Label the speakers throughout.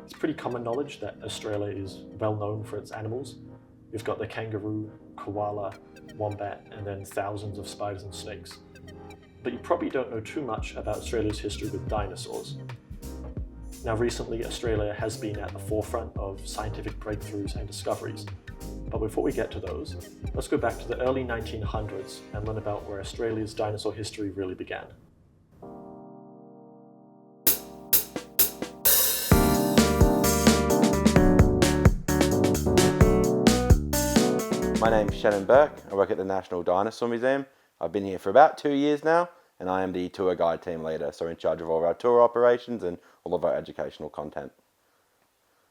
Speaker 1: It's pretty common knowledge that Australia is well known for its animals. You've got the kangaroo, koala, wombat, and then thousands of spiders and snakes. But you probably don't know too much about Australia's history with dinosaurs. Now, recently, Australia has been at the forefront of scientific breakthroughs and discoveries. But before we get to those, let's go back to the early 1900s and learn about where Australia's dinosaur history really began.
Speaker 2: My name's Shannon Burke. I work at the National Dinosaur Museum. I've been here for about 2 years now, and I am the tour guide team leader, so in charge of all of our tour operations and all of our educational content.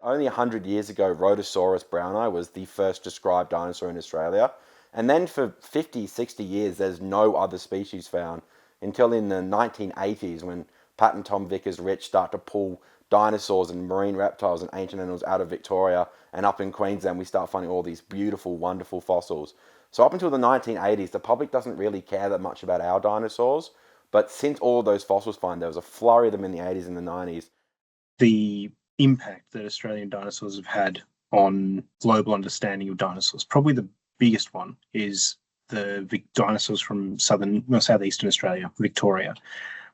Speaker 2: Only 100 years ago, Rhodosaurus browni was the first described dinosaur in Australia, and then for 50, 60 years there's no other species found until in the 1980s when Pat and Tom Vickers-Rich start to pull dinosaurs and marine reptiles and ancient animals out of Victoria, and up in Queensland we start finding all these beautiful, wonderful fossils. So up until the 1980s, the public doesn't really care that much about our dinosaurs, but since all of those fossils found, there was a flurry of them in the 80s and the 90s.
Speaker 3: The impact that Australian dinosaurs have had on global understanding of dinosaurs, probably the biggest one is the dinosaurs from southeastern Australia, Victoria,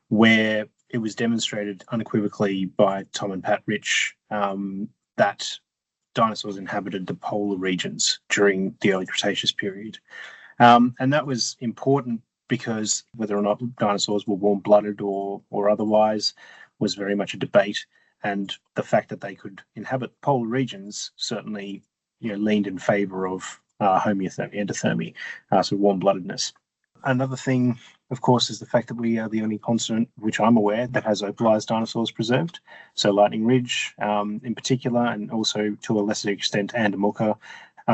Speaker 3: where it was demonstrated unequivocally by Tom and Pat Rich that dinosaurs inhabited the polar regions during the early Cretaceous period. And that was important because whether or not dinosaurs were warm-blooded or otherwise was very much a debate. And the fact that they could inhabit polar regions certainly leaned in favour of homeothermy, endothermy, so warm-bloodedness. Another thing, of course, is the fact that we are the only continent, which I'm aware, that has opalized dinosaurs preserved. So Lightning Ridge in particular, and also to a lesser extent Andamooka,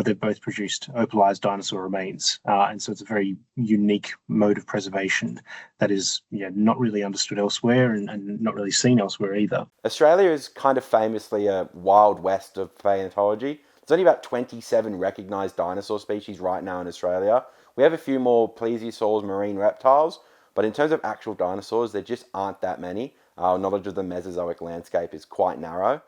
Speaker 3: they've both produced opalized dinosaur remains. And so it's a very unique mode of preservation that is not really understood elsewhere and not really seen elsewhere either.
Speaker 2: Australia is kind of famously a wild west of paleontology. There's only about 27 recognised dinosaur species right now in Australia. We have a few more plesiosaurs, marine reptiles, but in terms of actual dinosaurs, there just aren't that many. Our knowledge of the Mesozoic landscape is quite narrow.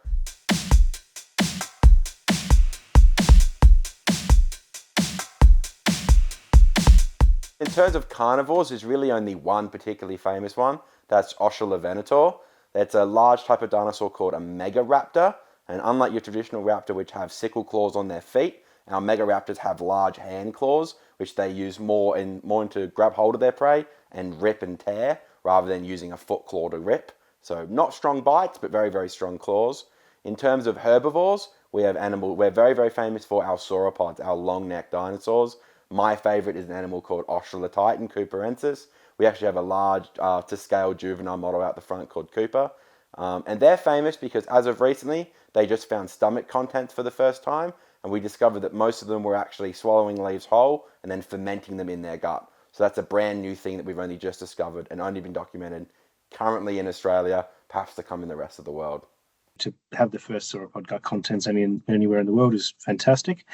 Speaker 2: In terms of carnivores, there's really only one particularly famous one. That's Osholovenator. That's a large type of dinosaur called a megaraptor. And unlike your traditional raptor, which have sickle claws on their feet, our megaraptors have large hand claws, which they use more to grab hold of their prey and rip and tear, rather than using a foot claw to rip. So not strong bites, but very, very strong claws. In terms of herbivores, we're very, very famous for our sauropods, our long-necked dinosaurs. My favorite is an animal called Ostrolotitan cooperensis. We actually have a large to scale juvenile model out the front called Cooper. And they're famous because as of recently, they just found stomach contents for the first time. And we discovered that most of them were actually swallowing leaves whole and then fermenting them in their gut. So that's a brand new thing that we've only just discovered and only been documented currently in Australia, perhaps to come in the rest of the world.
Speaker 3: To have the first sauropod gut contents anywhere in the world is fantastic.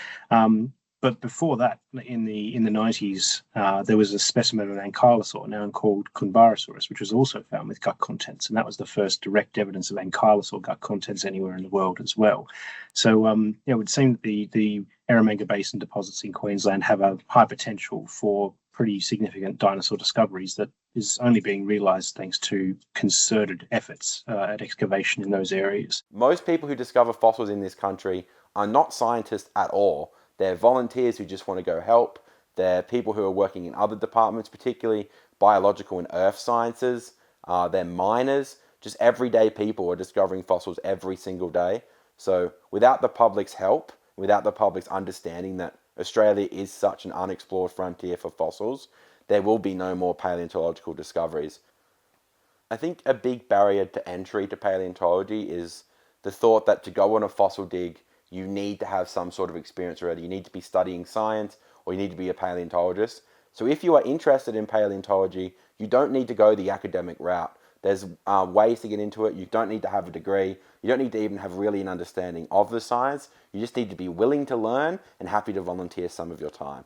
Speaker 3: But before that, in the 90s, there was a specimen of an ankylosaur, now called Kunbarasaurus, which was also found with gut contents, and that was the first direct evidence of ankylosaur gut contents anywhere in the world as well. So, it would seem that the Eromanga Basin deposits in Queensland have a high potential for pretty significant dinosaur discoveries that is only being realised thanks to concerted efforts at excavation in those areas.
Speaker 2: Most people who discover fossils in this country are not scientists at all. They're volunteers who just want to go help. They're people who are working in other departments, particularly biological and earth sciences. They're miners. Just everyday people are discovering fossils every single day. So without the public's help, without the public's understanding that Australia is such an unexplored frontier for fossils, there will be no more paleontological discoveries. I think a big barrier to entry to paleontology is the thought that to go on a fossil dig, you need to have some sort of experience already. You need to be studying science or you need to be a paleontologist. So if you are interested in paleontology, you don't need to go the academic route. There's ways to get into it. You don't need to have a degree. You don't need to even have really an understanding of the science. You just need to be willing to learn and happy to volunteer some of your time.